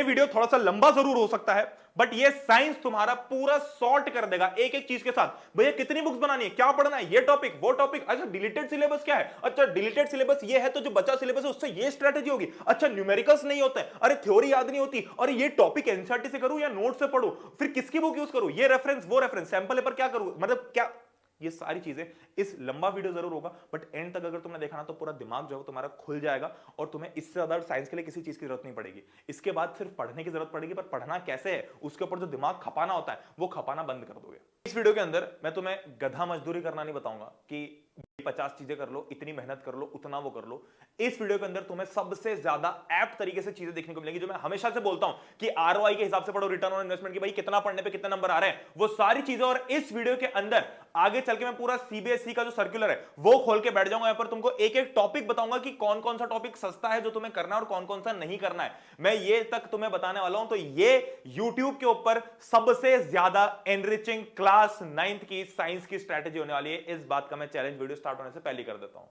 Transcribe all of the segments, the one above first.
ये वीडियो थोड़ा सा लंबा जरूर हो सकता है, बट ये साइंस तुम्हारा पूरा सॉर्ट कर देगा एक एक चीज के साथ। भैया कितनी बुक्स बनानी है, क्या पढ़ना है, ये टॉपिक वो टॉपिक, अच्छा डिलीटेड सिलेबस क्या है, अच्छा डिलीटेड सिलेबस ये है तो जो बचा सिलेबस है उससे ये स्ट्रेटेजी होगी, अच्छा न्यूमेरिकल्स नहीं होता है, अरे थ्योरी याद नहीं होती, अरे ये टॉपिक एनसीईआरटी से करूं या नोट से पढ़ूं, फिर किसकी बुक यूज करूं, ये रेफरेंस वो रेफरेंस, सैंपल पेपर क्या करूं, मतलब क्या, ये सारी चीजें। इस लंबा वीडियो जरूर होगा, बट एंड तक अगर तुमने देखा ना तो पूरा दिमाग जो है तुम्हारा खुल जाएगा और तुम्हें इससे ज्यादा साइंस के लिए किसी चीज की जरूरत नहीं पड़ेगी। इसके बाद सिर्फ पढ़ने की जरूरत पड़ेगी, पर पढ़ना कैसे है उसके ऊपर जो दिमाग खपाना होता है वो खपाना बंद कर दोगे। इस वीडियो के अंदर मैं तुम्हें गधा मजदूरी करना नहीं बताऊंगा कि 50 चीजें कर लो, इतनी मेहनत कर लो, उतना वो कर लो। इस वीडियो के अंदर तुम्हें सबसे ज्यादा ऐप्ट तरीके से चीजें देखने को मिलेंगी, जो मैं हमेशा से बोलता हूं कि आरओआई के हिसाब से पढ़ो, रिटर्न ऑन इन्वेस्टमेंट की, भाई कितना पढ़ने पे कितने नंबर आ रहे हैं, वो सारी चीजें। और इस वीडियो के अंदर आगे चल के मैं पूरा सीबीएसई का जो सर्कुलर है वो खोल के बैठ जाऊंगा। यहां पर तुमको एक एक टॉपिक बताऊंगा कि कौन कौन सा टॉपिक सस्ता है जो तुम्हें करना है और कौन कौन सा नहीं करना है, मैं ये तक तुम्हें बताने वाला हूं। तो ये यूट्यूब के ऊपर सबसे ज्यादा एनरिचिंग क्लास 9th की साइंस की स्ट्रेटेजी होने वाली है। इस बात का मैं चैलेंज वीडियो स्टार्ट होने से पहले कर देता हूं।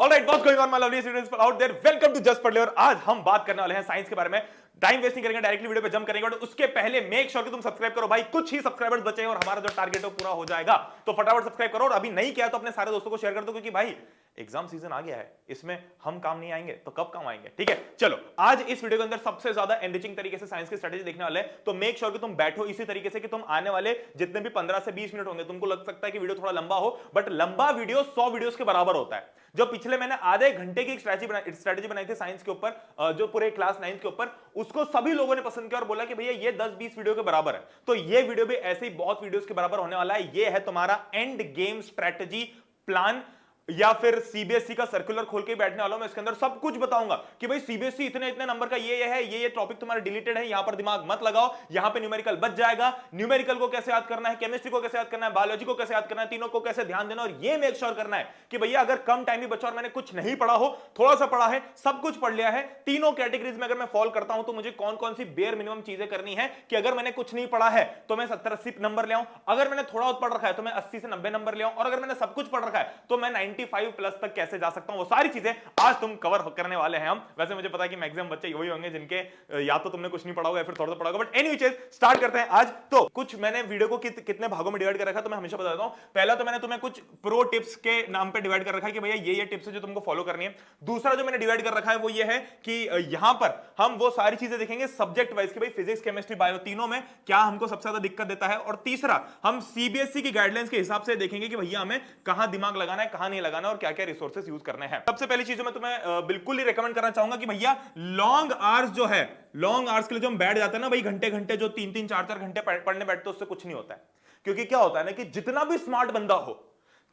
Alright, what's going on my lovely students out there, welcome to just पढ़ ले। और आज हम बात करने वाले हैं साइंस के बारे में। टाइम वेस्ट नहीं करेंगे, डायरेक्टली वीडियो पे जंप करेंगे, बट उसके पहले मेक श्योर कि तुम सब्सक्राइब करो भाई। कुछ ही सब्सक्राइबर्स बचे हैं और हमारा जो टारगेट है वो पूरा हो जाएगा, तो फटाफट सब्सक्राइब करो। और अभी नहीं किया तो अपने सारे दोस्तों को शेयर कर दो, क्योंकि भाई एग्जाम सीजन आ गया है, इसमें हम काम नहीं आएंगे तो कब काम आएंगे। ठीक है, चलो आज इस वीडियो के अंदर सबसे ज्यादा एनरिचिंग तरीके से साइंस की स्ट्रेटेजी देखने वाले हैं। तो मेक श्योर कि तुम बैठो इसी तरीके से कि तुम आने वाले जितने भी 15 से 20 मिनट होंगे, तुमको लग सकता है कि वीडियो थोड़ा लंबा हो, बट लंबा वीडियो 100 वीडियोस के बराबर होता है। जो पिछले मैंने आधे घंटे की स्ट्रेटेजी बनाई थी साइंस के ऊपर, जो पूरे क्लास 9 के ऊपर, उसको सभी लोगों ने पसंद किया और बोला कि भैया ये 10-20 वीडियो के बराबर है। तो ये वीडियो भी ऐसे ही बहुत वीडियोस के बराबर होने वाला है। ये है तुम्हारा एंड गेम स्ट्रेटेजी प्लान, या फिर सीबीएसई का सर्कुलर खोल के बैठने वाला हूं मैं। इसके अंदर सब कुछ बताऊंगा कि भाई सीबीएसई इतने इतने नंबर का ये है, ये टॉपिक तुम्हारा डिलीटेड है, यहां पर दिमाग मत लगाओ, यहां पे न्यूमेरिकल बच जाएगा। न्यूमेरिकल को कैसे याद करना है, केमिस्ट्री को कैसे याद करना है, बायोलॉजी को कैसे याद करना है, तीनों को कैसे ध्यान देना। और ये मेक श्योर करना है कि भैया अगर कम टाइम भी बचा और मैंने कुछ नहीं पढ़ा हो, थोड़ा सा पढ़ा है, सब कुछ पढ़ लिया है, तीनों कैटेगरीज में अगर मैं फॉल करता हूं तो मुझे कौन कौन सी बेयर मिनिमम चीजें करनी है कि अगर मैंने कुछ नहीं पढ़ा है तो मैं 70-80 नंबर ले आऊं, अगर मैंने थोड़ा बहुत पढ़ रखा है तो मैं 80 से 90 नंबर ले आऊं, और अगर मैंने सब कुछ पढ़ रखा है तो मैं 95 प्लस तक कैसे जा सकता हूं। वो सारी चीजें आज तुम कवर करने वाले हैं हम। वैसे मुझे पता है कि मैक्सिमम बच्चे वही होंगे जिनके या तो तुमने कुछ नहीं पढ़ा होगा या फिर थोड़ा सा पढ़ा होगा, बट एनीवेज स्टार्ट करते हैं आज। तो कुछ मैंने वीडियो को कितने भागों में डिवाइड कर रखा है तो मैं हमेशा बता देता हूं। पहला तो मैंने तुम्हें कुछ प्रो टिप्स के नाम पे डिवाइड कर रखा है कि भैया ये टिप्स है जो तुमको फॉलो करनी है। दूसरा जो मैंने डिवाइड कर रखा है वो ये है कि यहां पर हम वो सारी चीजें देखेंगे सब्जेक्ट वाइज कि भाई फिजिक्स, केमिस्ट्री, बायो तीनों में क्या हमको सबसे ज्यादा दिक्कत देता है। और तीसरा हम सीबीएसई की गाइडलाइंस के हिसाब से देखेंगे कि भैया हमें कहां दिमाग लगाना है, कहां नहीं लगाना और क्या क्या रिसोर्सेज यूज करने हैं। सबसे पहली चीज मैं तुम्हें बिल्कुल ही रेकमेंड करना चाहूंगा कि भैया लॉन्ग आवर्स जो है, लॉन्ग आवर्स के लिए जो हम बैठ जाते हैं ना भाई, घंटे घंटे जो 3-3 4-4 घंटे पढ़ने बैठते हैं, उससे कुछ नहीं होता है। क्योंकि क्या होता है ना कि जितना भी स्मार्ट बंदा हो,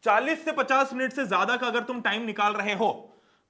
40 से 50 मिनट से ज्यादा का अगर तुम टाइम निकाल रहे हो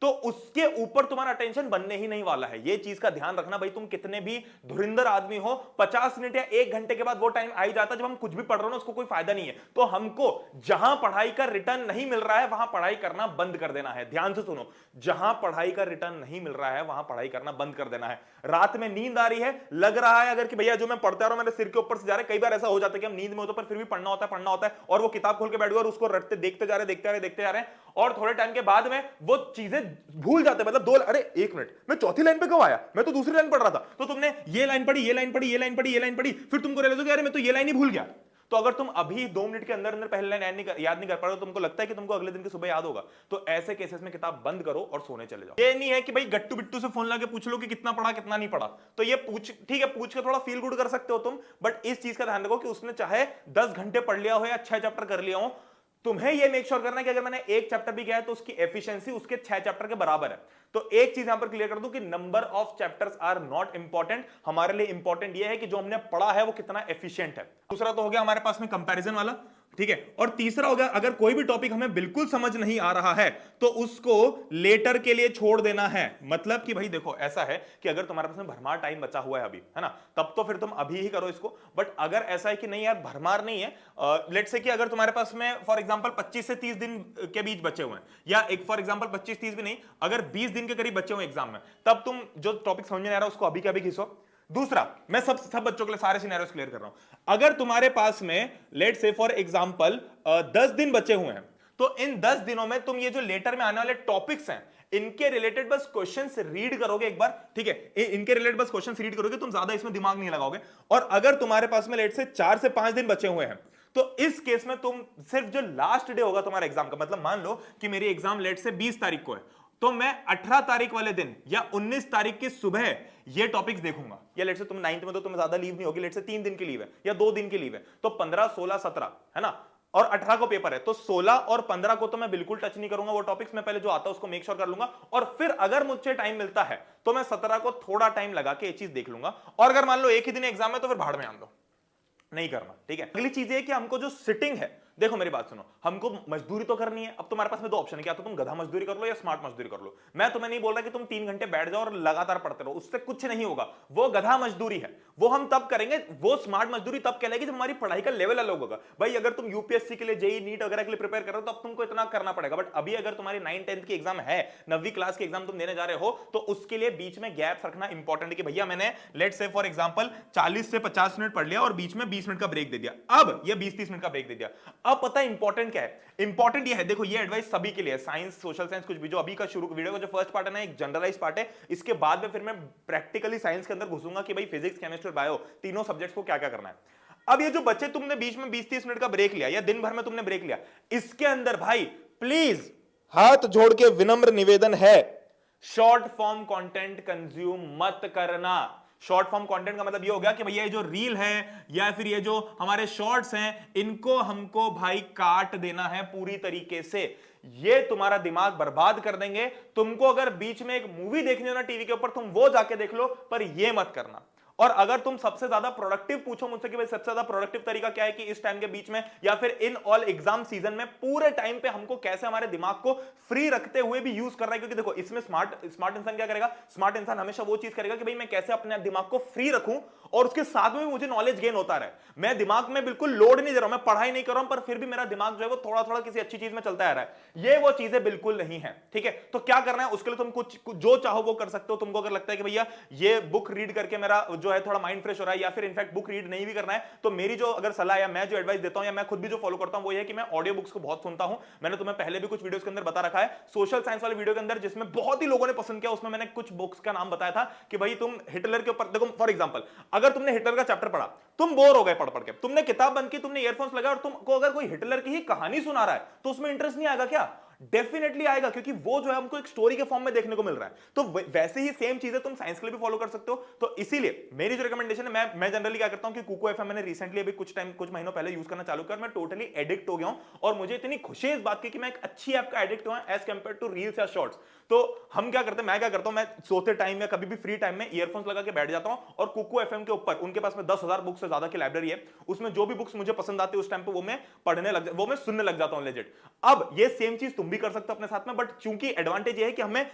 तो उसके ऊपर तुम्हारा अटेंशन बनने ही नहीं वाला है। ये चीज का ध्यान रखना भाई, तुम कितने भी धुरिंदर आदमी हो, 50 मिनट या 1 घंटे के बाद वो टाइम आ ही जाता है जब हम कुछ भी पढ़ रहे हो ना, उसको कोई फायदा नहीं है। तो हमको जहां पढ़ाई का रिटर्न नहीं मिल रहा है वहां पढ़ाई करना बंद कर देना है। ध्यान से सुनो, जहां पढ़ाई का रिटर्न नहीं मिल रहा है वहां पढ़ाई करना बंद कर देना है। रात में नींद आ रही है, लग रहा है अगर कि भैया जो मैं पढ़ता रहा हूं मेरे सिर के ऊपर से जा रहा है, कई बार ऐसा हो जाता है कि हम नींद में होते पर फिर भी पढ़ना होता है और वो किताब खोल के बैठ गए और उसको रटते देखते जा रहे हैं और थोड़े टाइम के बाद में वो चीजें भूल जाते हैं। मतलब अरे 1 मिनट, मैं चौथी लाइन पे कब आया, मैं तो दूसरी लाइन पढ़ रहा था। तो तुमने ये लाइन पढ़ी, ये लाइन पढ़ी, ये लाइन पढ़ी, ये लाइन पढ़ी, फिर तुमको रियलाइज हो गया अरे मैं तो ये लाइन ही भूल गया। तो अगर तुम अभी 2 मिनट के अंदर अंदर पहले लाइन याद नहीं कर पा रहे हो, तुमको लगता है कि तुमको अगले दिन की सुबह याद होगा, तो ऐसे केसेस में किताब बंद करो और सोने चले जाओ। ये नहीं है कि भाई गट्टू बिट्टू से फोन लगा के पूछ लो कि कितना पढ़ा कितना नहीं पढ़ा। तो ये ठीक है, पूछ के थोड़ा फील गुड कर सकते हो तुम, बट इस चीज का ध्यान रखो कि उसने चाहे 10 घंटे पढ़ लिया हो या 6 चैप्टर कर लिया हो, तुम्हें यह मेक श्योर करना है कि अगर मैंने 1 चैप्टर भी किया है तो उसकी एफिशिएंसी उसके 6 चैप्टर के बराबर है। तो एक चीज यहां पर क्लियर कर दूं कि number of chapters are not important. हमारे लिए इंपॉर्टेंट यह है कि जो हमने पढ़ा है वो कितना एफिशिएंट है। दूसरा तो हो गया हमारे पास में कंपैरिजन वाला, ठीक है। और तीसरा हो गया अगर कोई भी टॉपिक हमें बिल्कुल समझ नहीं आ रहा है तो उसको लेटर के लिए छोड़ देना है। मतलब कि भाई देखो ऐसा है कि अगर तुम्हारे पास में भरमार टाइम बचा हुआ है अभी, है ना, तब तो फिर तुम अभी ही करो इसको। बट अगर ऐसा है कि नहीं यार भरमार नहीं है, लेट्स से कि अगर तुम्हारे पास में फॉर एग्जांपल 25 से 30 दिन के बीच बचे हुए हैं, या एक फॉर एग्जांपल 25-30 भी नहीं, अगर 20 दिन के करीब बचे हुए एग्जाम में, तब तुम जो टॉपिक समझ में आ रहा है उसको अभी के अभी खींचो। दूसरा, मैं सब बच्चों के लिए सारे सिनेरियोस क्लियर कर रहा हूं। अगर तुम्हारे पास में लेट्स से फॉर एग्जांपल 10 दिन बचे हुए हैं, तो इन 10 दिनों में तुम ये जो लेटर में आने वाले टॉपिक्स हैं इनके रिलेटेड बस क्वेश्चंस रीड करोगे एक बार, ठीक है, इनके रिलेटेड बस क्वेश्चंस रीड करोगे, तुम ज्यादा इसमें दिमाग नहीं लगाओगे। और अगर तुम्हारे पास में लेट से 4 से 5 दिन बचे हुए हैं, तो इस केस में तुम सिर्फ जो लास्ट डे होगा तुम्हारे एग्जाम का, मतलब मान लो कि मेरी एग्जाम लेट से 20 तारीख को है, तो मैं 18 तारीख वाले दिन या 19 तारीख की सुबह ये टॉपिक्स देखूंगा। या लेट से तुम 9th में, तो तुम्हें ज्यादा लीव नहीं होगी, लेट से 3 दिन की लीव है या 2 दिन की लीव है, तो 15, 16, 17 है ना, और 18 को पेपर है, तो 16 और 15 को तो मैं बिल्कुल टच नहीं करूंगा वो टॉपिक्स। मैं पहले जो आता है उसको मेक श्योर कर लूंगा, और फिर अगर मुझे टाइम मिलता है तो मैं 17 को थोड़ा टाइम लगा के ये चीज देख लूंगा। और अगर मान लो एक ही दिन एग्जाम है तो फिर भाड़ में आन दो, नहीं करना, ठीक है। अगली चीज है कि हमको जो सिटिंग है, देखो मेरी बात सुनो, हमको मजदूरी तो करनी है। अब तुम्हारे पास में 2 ऑप्शन है, क्या तो तुम गधा मजदूरी कर लो या स्मार्ट मजदूरी कर लो। मैं तुम्हें नहीं बोल रहा कि तुम 3 घंटे बैठ जाओ और लगातार पढ़ते रहो, उससे कुछ नहीं होगा, वो गधा मजदूरी है। वो हम तब करेंगे, वो स्मार्ट मजदूरी तब कहलाएगी जब हमारी पढ़ाई का लेवल अलग होगा। भाई अगर तुम यूपीएससी के लिए, जेई नीट वगैरह के लिए प्रिपेयर कर रहे हो तो अब तुमको इतना करना पड़ेगा, बट अभी अगर तुम्हारी 9, 10th की एग्जाम है, 9वीं क्लास की एग्जाम तुम देने जा रहे हो, तो उसके लिए बीच में गैप रखना इंपॉर्टेंट है कि भैया मैंने लेट्स से फॉर एग्जांपल 40 से 50 मिनट पढ़ लिया और बीच में 20 मिनट का ब्रेक दे दिया, अब ये 20-30 मिनट का ब्रेक दे दिया। अब पता है इंपॉर्टेंट क्या है? इंपॉर्टेंट ये है, देखो ये एडवाइस सभी के लिए, साइंस, सोशल साइंस, कुछ भी। जो अभी का शुरू वीडियो का जो फर्स्ट पार्ट है ना, एक जनरलाइज पार्ट है, इसके बाद में फिर मैं प्रैक्टिकली साइंस के अंदर घुसूंगा कि भाई फिजिक्स, केमिस्ट्री और बायो तीनों सब्जेक्ट्स को क्या क्या करना है। अब ये जो बच्चे तुमने बीच में 20-30 मिनट का ब्रेक लिया या दिन भर में तुमने ब्रेक लिया, इसके अंदर भाई प्लीज हाथ जोड़ के विनम्र निवेदन है, शॉर्ट फॉर्म कंटेंट कंज्यूम मत करना। शॉर्ट फॉर्म कंटेंट का मतलब ये हो गया कि भैया ये जो रील है या फिर ये जो हमारे शॉर्ट्स हैं, इनको हमको भाई काट देना है पूरी तरीके से। ये तुम्हारा दिमाग बर्बाद कर देंगे। तुमको अगर बीच में एक मूवी देखनी हो ना टीवी के ऊपर, तुम वो जाके देख लो, पर ये मत करना। और अगर तुम सबसे ज्यादा प्रोडक्टिव पूछो मुझसे कि भाई सबसे ज्यादा प्रोडक्टिव तरीका क्या है कि इस टाइम के बीच में या फिर इन ऑल एग्जाम सीजन में पूरे टाइम पे हमको कैसे हमारे दिमाग को फ्री रखते हुए भी यूज करना है, क्योंकि देखो इसमें स्मार्ट इंसान क्या करेगा? स्मार्ट इंसान हमेशा वो चीज करेगा कि भाई मैं कैसे अपने दिमाग को फ्री रखूं और उसके साथ में भी मुझे नॉलेज गेन होता रहे। मैं दिमाग में बिल्कुल लोड नहीं दे रहा हूं, मैं पढ़ाई नहीं कर रहा हूं, पर फिर भी मेरा दिमाग जो है वो थोड़ा थोड़ा किसी अच्छी चीज में चलता आ रहा है। ये वो चीजें बिल्कुल नहीं है, ठीक है। तो क्या करना है उसके लिए? तुम कुछ जो चाहो वो कर सकते हो। तुमको अगर लगता है कि भैया ये बुक रीड करके मेरा जो है थोड़ा माइंड फ्रेश हो रहा है, या फिर इनफैक्ट बुक रीड नहीं भी करना है, तो मेरी जो अगर सलाह या मैं जो एडवाइस देता हूं या मैं खुद भी जो फॉलो करता हूं वो ये है कि मैं ऑडियो बुक्स को बहुत सुनता हूं। मैंने तुम्हें पहले भी कुछ वीडियोस के अंदर बता रखा है, सोशल साइंस वाले वीडियो के अंदर जिसमें बहुत ही लोगों ने पसंद किया, उसमें मैंने कुछ बुक्स का नाम बताया था कि भाई तुम हिटलर के ऊपर देखो। फॉर एग्जांपल अगर तुमने हिटलर का चैप्टर पढ़ा, तुम बोर हो गए पढ़ पढ़ के, तुमने किताब बंद की, तुमने ईयरफोन्स लगाए और तुमको अगर कोई हिटलर की ही कहानी सुना रहा है तो उसमें इंटरेस्ट नहीं आएगा क्या? डेफिनेटली आएगा, क्योंकि वो जो है हमको एक स्टोरी के फॉर्म में देखने को मिल रहा है। तो वैसे ही सेम चीजें तुम साइंस के लिए भी फॉलो कर सकते हो। तो इसीलिए मेरी जो रिकमेंडेशन है, मैं जनरली क्या करता हूं कि कुको एफएम मैंने रिसेंटली अभी कुछ महीनों पहले यूज करना चालू किया और मैं टोटली एडिक्ट हो गया हूं। और मुझे इतनी खुशी इस बात की कि मैं एक अच्छी ऐप का एडिक्ट हुआ एज कंपेयर टू रील्स या शॉर्ट्स। तो हम क्या करते हैं, मैं क्या करता हूं, मैं सोते टाइम या कभी भी फ्री टाइम में ईयरफोन्स लगा के बैठ जाता हूं और कुको एफएम के ऊपर उनके पास में 10,000 बुक्स से ज्यादा की लाइब्रेरी है, उसमें जो भी बुक्स मुझे पसंद आती है उस टाइम पे वो मैं सुनने लग जाता हूं लेजिट। अब ये सेम चीज तुम भी कर सकते हो अपने साथ में, बट चूंकि एडवांटेज ये है कि हमें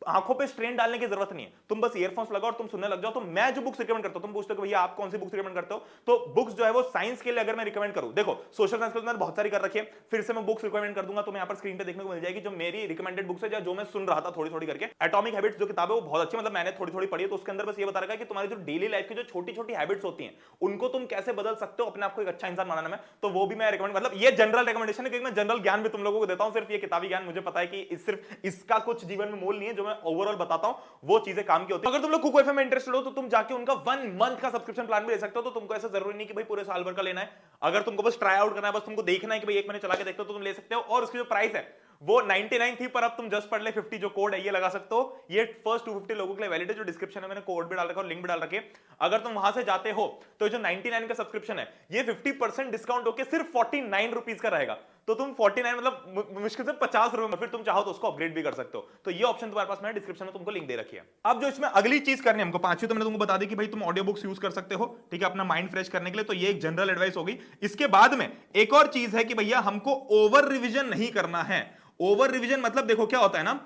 आंखों पे स्ट्रेन डालने की जरूरत नहीं है। तुम बस ईयरफोन्स लगाओ और तुम सुनने लग जाओ। तो मैं जो बुक्स रिकमेंड करता हूं, तुम पूछते हो कि भैया आप कौन सी बुक्स रिकमेंड करते हो, तो बुक्स जो है वो साइंस के लिए अगर मैं रिकमेंड करूं, देखो सोशल साइंस के अंदर बहुत सारी कर रखी है, फिर से मैं बुक्स रिकमेंड कर दूंगा, तो यहां पर स्क्रीन पे देखने को मिल जाएगी जो मेरी रिकमेंडेड बुक्स है, जो मैं सुन रहा था थोड़ी थोड़ी करके। एटॉमिक हैबिट्स जो किताब है वो बहुत अच्छी, मतलब मैंने थोड़ी थोड़ी पढ़ी है, तो उसके अंदर बस ये बता रखा है कि तुम्हारी जो डेली लाइफ की जो छोटी छोटी हैबिट्स होती हैं उनको तुम कैसे बदल सकते हो अपने आप को एक अच्छा इंसान बनाने में। तो वो भी मैं रिकमेंड, मतलब ये जनरल रिकमेंडेशन है, क्योंकि मैं जनरल ज्ञान भी तुम लोगों को देता हूं। सिर्फ ये किताबी ज्ञान मुझे पता है कि सिर्फ इसका कुछ जीवन में मोल नहीं है, जो मैं ओवरऑल बताता हूं वो चीजें काम की होती है। अगर तुम लोग कुको एफएम में इंटरेस्टेड हो तो तुम जाके उनका 1 मंथ का सब्सक्रिप्शन प्लान भी ले सकते हो। तो तुमको ऐसा जरूरी नहीं कि भाई पूरे साल भर का लेना है, अगर तुमको बस ट्राई आउट करना है, बस तुमको देखना है कि भाई 1 महीने चला के देखते हो, तो तुम ले सकते हो। और उसकी जो प्राइस है वो 99 थी, पर अब तुम जस्ट पढ़ ले 50 जो कोड है ये लगा सकते हो। ये फर्स्ट 250 लोगों के लिए वैलिड है, जो डिस्क्रिप्शन में मैंने कोड भी डाल रखा है और लिंक भी डाल रखे। अगर तुम वहां से जाते हो तो जो 99 का सब्सक्रिप्शन है ये 50% डिस्काउंट होकर सिर्फ 49 रुपीज का रहेगा। तो तुम 49 मतलब मुश्किल से 50 रुपए में फिर तुम चाहो तो उसको अपग्रेड भी कर सकते हो। तो ये ऑप्शन तुम्हारे पास मैंने डिस्क्रिप्शन में तुमको लिंक दे रखी है। अब जो इसमें अगली चीज करनी है हमको, पांचवी तो मैंने तुमको बता दी कि भाई तुम ऑडियो बुक्स यूज कर सकते हो, ठीक है, अपना माइंड फ्रेश करने के लिए। तो ये एक जनरल एडवाइस होगी। इसके बाद में एक और चीज है कि भैया हमको ओवर रिविजन नहीं करना है। ओवर रिविजन मतलब देखो क्या होता है ना,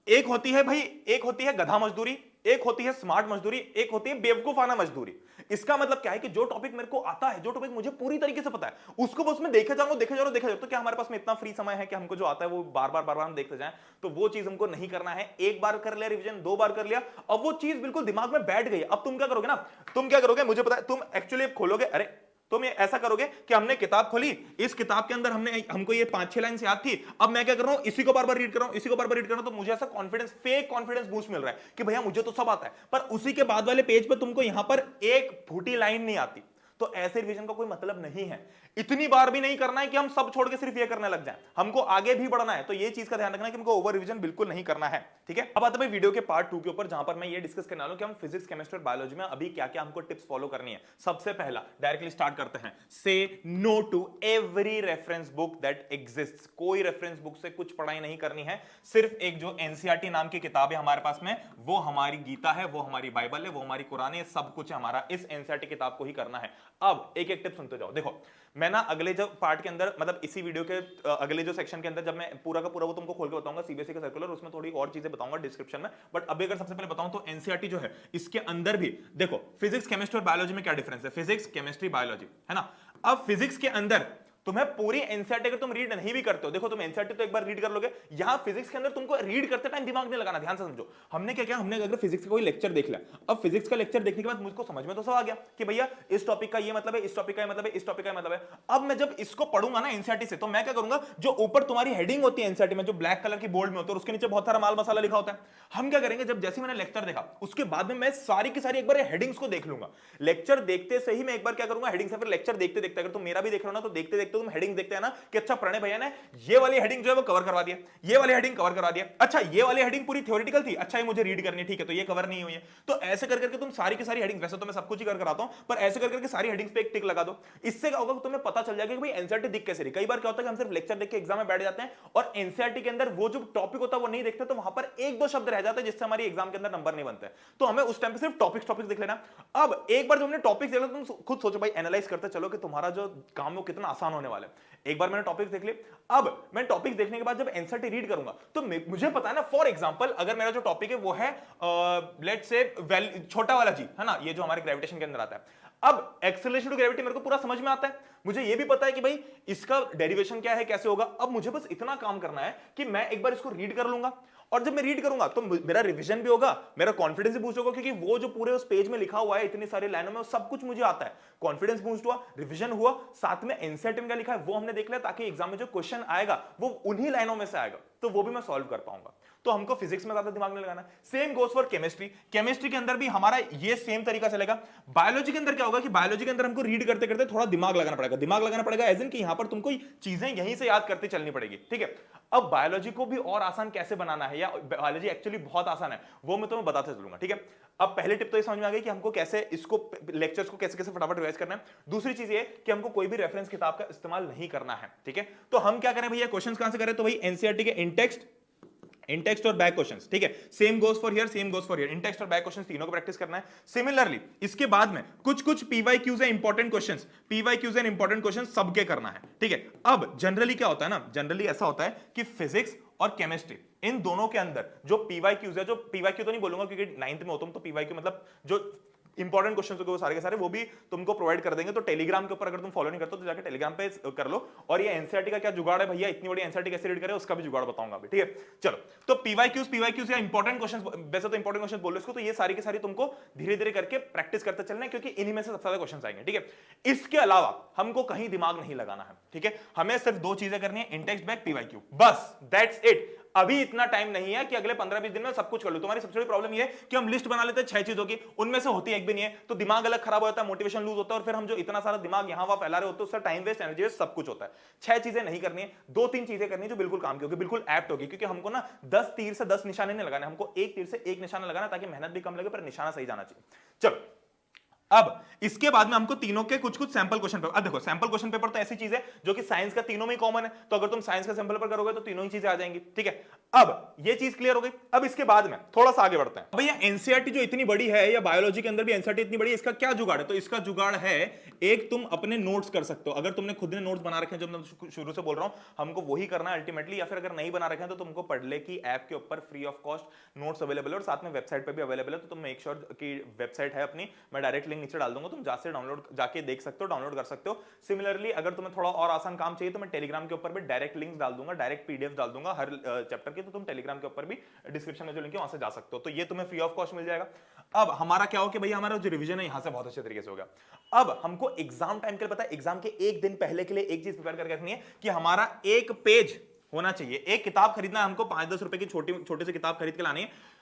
एक होती है भाई, एक होती है गधा मजदूरी, एक होती है स्मार्ट मजदूरी, एक होती है बेवकूफाना मजदूरी। इसका मतलब क्या है कि जो टॉपिक मेरे को आता है, जो टॉपिक मुझे पूरी तरीके से पता है, उसको बस मैं देखे जाऊंगा। तो क्या हमारे पास में इतना फ्री समय है कि हमको जो आता है वो बार बार हम देखते जाएं? तो वो चीज हमको नहीं करना है। एक बार कर लिया रिवीजन, 2 बार कर लिया, अब वो चीज बिल्कुल दिमाग में बैठ गई। अब तुम क्या करोगे ना, तुम क्या करोगे मुझे पता है, तुम एक्चुअली खोलोगे, अरे तुम ये ऐसा करोगे कि हमने किताब खोली, इस किताब के अंदर हमको ये 5-6 लाइन याद थी, अब मैं क्या कर रहा हूं, इसी को बार बार रीड कर रहा हूं, इसी को बार बार रीड कर रहा हूं, तो मुझे ऐसा कॉन्फिडेंस, फेक कॉन्फिडेंस बूस्ट मिल रहा है कि भैया मुझे तो सब आता है, पर उसी के बाद वाले पेज पे तुमको यहां पर एक फूटी लाइन नहीं आती। तो ऐसे रिवीजन का कोई मतलब नहीं है। इतनी बार भी नहीं करना है कि हम सब छोड़ के सिर्फ ये करने लग जाएं, हमको आगे भी बढ़ना है। तो ये चीज का ध्यान रखना है कि हमको ओवर रिवीजन बिल्कुल नहीं करना है, ठीक है। अब आते हैं वीडियो के पार्ट 2 के ऊपर, जहां पर मैं ये डिस्कस करने वाला हूं कि हम फिजिक्स, केमिस्ट्री और बायोलॉजी में अभी क्या क्या हमको टिप्स फॉलो करनी है। सबसे पहला डायरेक्टली स्टार्ट करते हैं, say no to every reference book that exists. कोई रेफरेंस बुक से कुछ पढ़ाई नहीं करनी है, सिर्फ एक जो एनसीईआरटी नाम की किताब है हमारे पास में, वो हमारी गीता है, वो हमारी बाइबल है, वो हमारी कुरान है, सब कुछ हमारा इस एनसीईआरटी किताब को ही करना है। अब एक एक टिप सुनते जाओ। देखो मैं ना अगले जो पार्ट के अंदर, मतलब इसी वीडियो के अगले जो सेक्शन के अंदर, जब मैं पूरा का पूरा वो तुमको खोल के बताऊंगा सीबीएसई का सर्कुलर, उसमें थोड़ी और चीजें बताऊंगा डिस्क्रिप्शन में। बट अभी अगर सबसे पहले बताऊं तो एनसीईआरटी जो है इसके अंदर भी देखो फिजिक्स, केमिस्ट्री और बायोलॉजी में क्या डिफरेंस है, फिजिक्स, केमिस्ट्री, बायोलॉजी, है ना। अब फिजिक्स के अंदर तुम्हें पूरी एनसीईआरटी अगर तुम रीड नहीं भी करते हो, देखो तुम एनसीईआरटी तो एक बार रीड कर लोगे, यहां फिजिक्स के अंदर तुमको रीड करते टाइम दिमाग नहीं लगाना। ध्यान से समझो, हमने क्या किया, हमने अगर फिजिक्स का कोई लेक्चर देख लिया, अब फिजिक्स का लेक्चर देखने के बाद मुझको समझ में तो सब आ गया कि भैया इस टॉपिक का ये मतलब है, इस टॉपिक का ये मतलब है, इस टॉपिक का मतलब है। अब मैं जब इसको पढ़ूंगा ना एनसीईआरटी से, तो मैं क्या करूंगा, जो ऊपर तुम्हारी हेडिंग होती है एनसीईआरटी में, जो ब्लैक कलर की बोर्ड में होती है, उसके नीचे बहुत सारा माल मसाला लिखा होता है, हम क्या करेंगे, जब जैसे मैंने लेक्चर देखा उसके बाद में मैं सारी की सारी एक बार हेडिंग्स को देख लूंगा। लेक्चर देखते से ही मैं एक बार क्या करूंगा, हेडिंग से, फिर लेक्चर देखते देखते, अगर तुम मेरा भी देख रहे हो ना, तो देखते देखते तुम हेडिंग देखते हैं ना कि अच्छा प्रणय भैया ने ये वाली हेडिंग जो है वो कवर करवा दिया, ये वाली हेडिंग कवर करवा दिया, अच्छा ये वाली हेडिंग पूरी थ्योरेटिकल थी, अच्छा ये मुझे रीड करनी है, ठीक है, तो ये कवर नहीं हुई है। तो ऐसे कर करके तुम सारी की सारी हेडिंग, वैसे तो मैं सब कुछ ही कर कराता हूं, पर ऐसे कर करके सारी हेडिंग्स पे एक टिक लगा दो। इससे क्या होगा, तुम्हें पता चल जाएगा कि भाई एनसीईआरटी दिख कैसे रही। कई बार क्या होता है कि हम सिर्फ लेक्चर देख के एग्जाम में बैठ जाते हैं और एनसीईआरटी के अंदर वो जो टॉपिक होता है वो नहीं देखते, तो वहां पर एक दो शब्द रह जाते हैं जिससे हमारी एग्जाम के अंदर नंबर नहीं बनते। तो हमें उस टाइम पे सिर्फ टॉपिक्स देख लेना। अब एक बार जो हमने टॉपिक्स देख लिया, तुम खुद सोचो भाई, एनालाइज करते चलो कि तुम्हारा जो काम है वो कितना आसान होने वाला है। एक बार मैंने टॉपिक्स देख लिए, अब मैं टॉपिक्स देखने के बाद जब एनसीईआरटी रीड करूंगा तो मुझे पता है ना, फॉर एग्जांपल अगर मेरा जो टॉपिक है वो है लेट्स से छोटा वाला जी, है ना, ये जो हमारे ग्रेविटेशन के अंदर आता है। अब एक्सेलरेशन टू ग्रेविटी मेरे को पूरा समझ में आता है, मुझे ये भी पता है कि भाई इसका डेरिवेशन क्या है, कैसे होगा। अब मुझे बस इतना काम करना है कि मैं एक बार इसको रीड कर लूंगा, और जब मैं रीड करूंगा तो मेरा रिवीजन भी होगा, मेरा कॉन्फिडेंस भी बूस्ट होगा, क्योंकि वो जो पूरे उस पेज में लिखा हुआ है इतनी सारी लाइनों में, सब कुछ मुझे आता है। कॉन्फिडेंस बूस्ट हुआ, रिवीजन हुआ, साथ में एनसीईआरटी में क्या लिखा है वो हमने देख लिया, ताकि एग्जाम में जो क्वेश्चन आएगा वो उन्हीं लाइनों में से आएगा, तो वो भी मैं सॉल्व कर पाऊंगा। तो हमको फिजिक्स में ज्यादा दिमाग नहीं लगाना। Same goes for chemistry, chemistry के अंदर भी हमारा ये सेम तरीका चलेगा। बायोलॉजी के अंदर क्या होगा कि बायोलॉजी के अंदर हमको रीड करते करते थोड़ा दिमाग लगाना पड़ेगा। दिमाग लगाना पड़ेगा एज इन कि यहां पर तुमको चीजें यहीं से याद करते चलनी पड़ेगी, ठीक है। अब बायोलॉजी को भी और आसान कैसे बनाना है, या बायोलॉजी एक्चुअली बहुत आसान है, वो मैं तुम्हें बताते चलूंगा, ठीक है। अब पहले टिप तो ये समझ में आ गई कि हमको कैसे इसको लेक्चर्स को कैसे कैसे फटाफट रिवाइज करना है। दूसरी चीज ये कि हमको कोई भी रेफरेंस किताब का इस्तेमाल नहीं करना है, ठीक है। तो हम क्या करें भैया, क्वेश्चंस कहां से करें, तो भाई एनसीईआरटी के इन टेक्स्ट और बैक क्वेश्चंस, ठीक है। Same goes for here, same goes for here, in text और बैक क्वेश्चंस तीनों को प्रैक्टिस करना है। सिमिलरली इसके बाद में कुछ पीवाईक्यूज है, important questions, PYQs and important questions सबके करना है, ठीक है। अब जनरली क्या होता है ना, जनरली ऐसा होता है कि फिजिक्स और केमिस्ट्री, इन दोनों के अंदर जो पीवाईक्यूज है, जो पीवाईक्यू तो नहीं बोलूंगा क्योंकि 9th में हो तुम, तो पीवाईक्यू मतलब जो इंपॉर्टेंट क्वेश्चंस हो गए वो सारे के सारे वो भी तुमको प्रोवाइड कर देंगे। तो टेलीग्राम के ऊपर अगर तुम फॉलो नहीं करते तो जाके टेलीग्राम पे कर लो। और ये एनसीईआरटी का क्या जुगाड़ है भैया, इतनी बड़ी एनसीईआरटी कैसे रीड करें उसका भी जुगाड़ बताऊंगा अभी, ठीक है। चलो, तो पीवाईक्यूज या इंपॉर्टेंट क्वेश्चंस, वैसे तो इंपॉर्टेंट क्वेश्चंस बोलो इसको, तो ये सारी की सारी तुमको धीरे धीरे करके प्रैक्टिस करते चलना है, क्योंकि इन्हीं में से सबसे ज्यादा क्वेश्चंस आएंगे, ठीक है। इसके अलावा हमको कहीं दिमाग नहीं लगाना है, ठीक है। हमें सिर्फ दो चीजें करनी है, इन टेक्स्ट, बैक, पीवाईक्यू, बस दैट्स इट। अभी इतना टाइम नहीं है कि अगले 15-20 दिन में सब कुछ कर लो। तुम्हारी सबसे बड़ी प्रॉब्लम ये है कि हम लिस्ट बना लेते हैं 6 चीजों की, उनमें से होती एक भी नहीं है, तो दिमाग अलग खराब होता है, मोटिवेशन लूज होता है, और फिर हम जो इतना सारा दिमाग यहां वहां फैला रहे होते हैं उससे टाइम वेस्ट, एनर्जी वेस्ट, सब कुछ होता है। 6 चीजें नहीं करनी है, 2-3 चीजें करनी है जो बिल्कुल काम की होगी, बिल्कुल एप्ट होगी, क्योंकि हमको ना 10 तीर से 10 निशाने नहीं लगाने, हमको एक तीर से एक निशाना लगाना, ताकि मेहनत भी कम लगे पर निशाना सही जाना चाहिए। चलो, अब इसके बाद में हमको तीनों के कुछ सैंपल क्वेश्चन पेपर, अब देखो सैंपल क्वेश्चन पेपर तो ऐसी चीज है जो कि साइंस का तीनों में कॉमन है, तो अगर तुम साइंस का सैंपल पेपर करोगे तो तीनों ही चीजें आ जाएंगी, ठीक है। अब ये चीज क्लियर हो गई। अब इसके बाद में थोड़ा सा आगे बढ़ते हैं। भैया एनसीईआरटी जो इतनी बड़ी है, या बायोलॉजी के अंदर भी एनसीईआरटी इतनी बड़ी है, इसका क्या जुगाड़ है, तो इसका जुगाड़ है, एक तुम अपने नोट्स कर सकते हो। अगर तुमने खुद ने नोट्स बना रखे हैं, जो मैं शुरू से बोल रहा हूं हमको वही करना है अल्टीमेटली, या फिर अगर नहीं बना रखे हैं तो तुमको पढ़ले की ऐप के ऊपर free of cost notes available है, और साथ में वेबसाइट पे भी अवेलेबल है। तो तुम मेक श्योर कि वेबसाइट है अपनी, मैं डायरेक्ट लिंक नीचे डाल दूंगा, तुम से डाउनलोड जाके देख सकते हो, डाउनलोड कर सकते हो। सिमिलरली अगर तुम्हें थोड़ा और आसान काम चाहिए तो मैं टेलीग्राम के ऊपर भी डायरेक्ट लिंक्स डाल दूंगा, डायरेक्ट पीडीएफ डाल दूंगा हर चैप्टर की, तो तुम टेलीग्राम के ऊपर भी डिस्क्रिप्शन में जो लिंक है वहां से जा सकते हो, तो ये तुम्हें फ्री ऑफ कॉस्ट मिल जाएगा। अब हमारा क्या हो कि भैया हमारा जो रिवीजन है यहां से बहुत अच्छे तरीके से होगा। अब हमको एग्जाम टाइम के लिए पता है, एग्जाम के एक दिन पहले के लिए एक चीज प्रिपेयर करके रखनी है कि हमारा एक पेज होना चाहिए। एक किताब खरीदना है हमको, 5-10 रुपए की छोटी छोटी सी किताब खरीद के लानी है।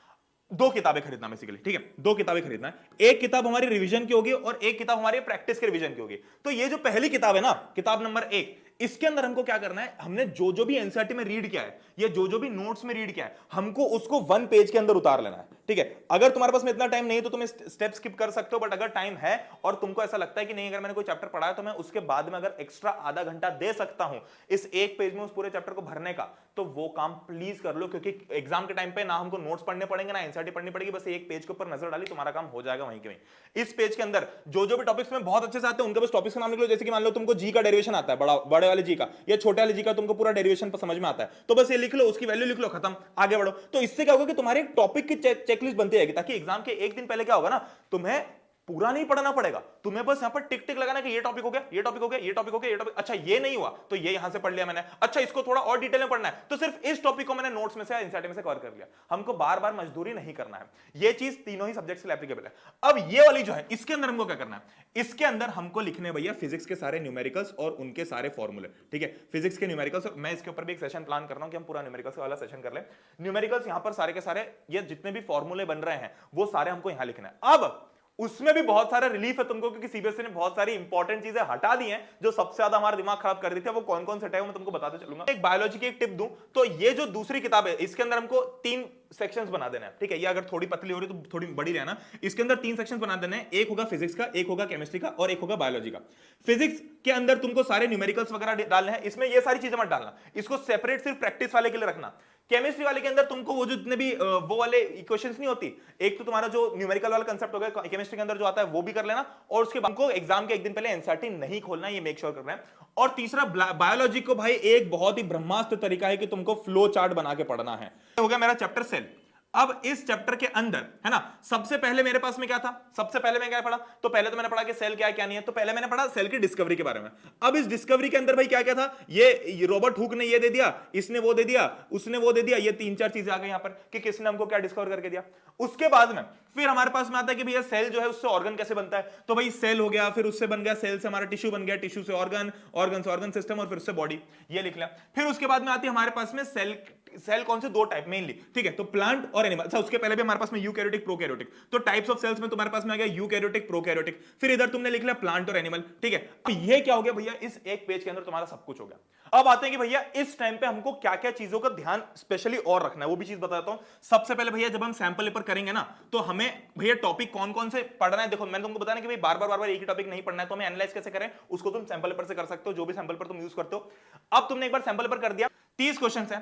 दो किताबें खरीदना बेसिकली, ठीक है, दो किताबें खरीदना है। एक किताब हमारी रिवीजन की होगी और एक किताब हमारी प्रैक्टिस के रिवीजन की होगी। तो ये जो पहली किताब है ना, किताब नंबर 1, इसके अंदर हमको क्या करना है, हमने जो जो भी एनसीईआरटी में रीड किया है या जो जो भी नोट्स में रीड किया है, हमको उसको 1 पेज के अंदर उतार लेना है, ठीक है। अगर तुम्हारे पास में इतना टाइम नहीं है तो तुम स्टेप स्किप कर सकते हो, बट अगर टाइम है और तुमको ऐसा लगता है कि नहीं, अगर मैंने कोई चैप्टर पढ़ा है तो मैं उसके बाद में अगर एक्स्ट्रा आधा घंटा दे सकता हूं इस एक पेज में उस पूरे चैप्टर को भरने का, तो वो काम प्लीज कर लो, क्योंकि एग्जाम के टाइम पे ना हमको नोट्स पढ़ने पड़ेंगे ना एनसीईआरटी पढ़नी पड़ेगी, बस एक पेज के ऊपर नजर डाली, तुम्हारा काम हो जाएगा वहीं के वहीं। इस पेज के अंदर जो जो भी टॉपिक्स में बहुत अच्छे से आते हैं उनके बस टॉपिक्स का नाम लिख लो। जैसे कि मान लो तुमको जी का डेरिवेशन आता है, बड़े वाले जी का या छोटे वाले जी का तुमको पूरा डेरिवेशन समझ में आता है, तो बस ये लिख लो, उसकी वैल्यू लिख लो, खत्म, आगे बढ़ो। तो इससे क्या होगा कि तुम्हारे टॉपिक की चेकलिस्ट बनती जाएगी, ताकि एग्जाम के एक दिन पहले क्या होगा ना, तुम्हें पूरा नहीं पढ़ना पड़ेगा, तुम्हें बस यहां पर टिक टिक लगाना कि ये टॉपिक हो गया, ये टॉपिक हो गया, ये टॉपिक हो गया, ये टॉपिक, अच्छा ये नहीं हुआ तो ये यहां से पढ़ लिया मैंने, अच्छा इसको थोड़ा और डिटेल में पढ़ना है तो सिर्फ इस टॉपिक को मैंने नोट्स में से एनसीईआरटी में से कवर कर लिया। हमको बार बार मजदूरी नहीं करना है, ये चीज तीनों ही सब्जेक्ट्स के लिए एप्लीकेबल है। अब ये वाली जो है इसके अंदर हमको क्या करना है, इसके अंदर हमको लिखने भैया फिजिक्स के सारे न्यूमेरिकल्स और उनके सारे फॉर्मूले, ठीक है, फिजिक्स के न्यूमेरिकल्स। मैं इसके ऊपर भी एक सेशन प्लान कर रहा हूं कि हम पूरा न्यूमेरिकल्स वाला सेशन कर लें। न्यूमेरिकल्स यहां पर सारे के सारे ये जितने भी फॉर्मूले बन रहे हैं वो सारे हमको यहां लिखना है। अब उसमें भी बहुत सारा रिलीफ है तुमको, क्योंकि सीबीएसई ने बहुत सारी इंपॉर्टेंट चीजें हटा दी हैं जो सबसे ज्यादा हमारा दिमाग खराब कर रही थी। वो कौन कौन से हटाए मैं तुमको बताते चलूंगा। एक बायोलॉजी की एक टिप दूं तो ये जो दूसरी किताब है इसके अंदर हमको 3 सेक्शंस बना देना है, ठीक है। ये अगर थोड़ी पतली हो रही तो थोड़ी बड़ी रहना। इसके अंदर 3 सेक्शंस बना देने हैं, एक होगा फिजिक्स का, एक होगा केमिस्ट्री का और एक होगा बायोलॉजी का। फिजिक्स के अंदर तुमको सारे न्यूमेरिकल्स वगैरह डालने हैं, इसमें ये सारी चीजें मत डालना, इसको सेपरेट सिर्फ प्रैक्टिस वाले के लिए रखना। केमिस्ट्री वाले के अंदर तुमको वो जो जितने भी वो वाले इक्वेशंस नहीं होती, एक तो तुम्हारा जो न्यूमेरिकल वाला कंसेप्ट हो गया केमिस्ट्री के अंदर जो आता है वो भी कर लेना, और उसके बाद एग्जाम के एक दिन पहले एनसीईआरटी नहीं खोलना, ये मेक श्योर करना है। और तीसरा बायोलॉजी को भाई एक बहुत ही ब्रह्मास्त्र तरीका है कि तुमको फ्लो चार्ट बना के पढ़ना है। हो गया मेरा चैप्टर सेल। अब इस चैप्टर के अंदर है ना, सबसे पहले मेरे पास में क्या था, सबसे पहले मैं क्या पढ़ा, तो पहले तो मैंने पढ़ा कि सेल क्या है क्या नहीं है, तो पहले मैंने पढ़ा सेल की डिस्कवरी के बारे में। अब इस डिस्कवरी के अंदर भाई क्या क्या था, ये रॉबर्ट हुक ने ये दे दिया, इसने वो दे दिया, उसने वो दे दिया, ये 3-4 चीजें आ गई यहां पर कि किसने हमको क्या डिस्कवर करके दिया। उसके बाद में फिर हमारे पास में आता है कि भैया सेल जो है उससे ऑर्गन कैसे बनता है, तो भाई सेल हो गया, फिर उससे बन गया, सेल से हमारा टिश्यू बन गया, टिश्यू से ऑर्गन, ऑर्गन से ऑर्गन सिस्टम और फिर उससे बॉडी, ये लिख लिया। फिर उसके बाद में आती है हमारे पास में सेल कौन से 2 टाइप मेनली, ठीक है, तो प्लांट और एनिमल। अच्छा उसके पहले भी हमारे पास में यूकैरियोटिक प्रोकैरियोटिक, तो टाइप्स ऑफ सेल्स में तुम्हारे पास में आ गया यूकैरियोटिक प्रोकैरियोटिक, फिर इधर तुमने लिख लिया प्लांट और एनिमल, ठीक है। तो ये क्या हो गया भैया, इस एक पेज के अंदर तुम्हारा सब कुछ हो गया। अब आते हैं कि भैया इस टाइम पे हमको क्या क्या चीजों का ध्यान स्पेशली और रखना है, वो भी चीज बताता हूं। सबसे पहले भैया जब हम सैंपल पेपर करेंगे ना, तो हमें भैया टॉपिक कौन कौन से पढ़ना है। देखो मैंने तुमको बताया कि भाई बार बार एक ही टॉपिक नहीं पढ़ना है, तो हमें एनालाइज कैसे करें, उसको तुम सैंपल पेपर से कर सकते हो, जो भी सैंपल पेपर तुम यूज करते हो। अब तुमने एक बार सैंपल पेपर कर दिया, 30 क्वेश्चन है,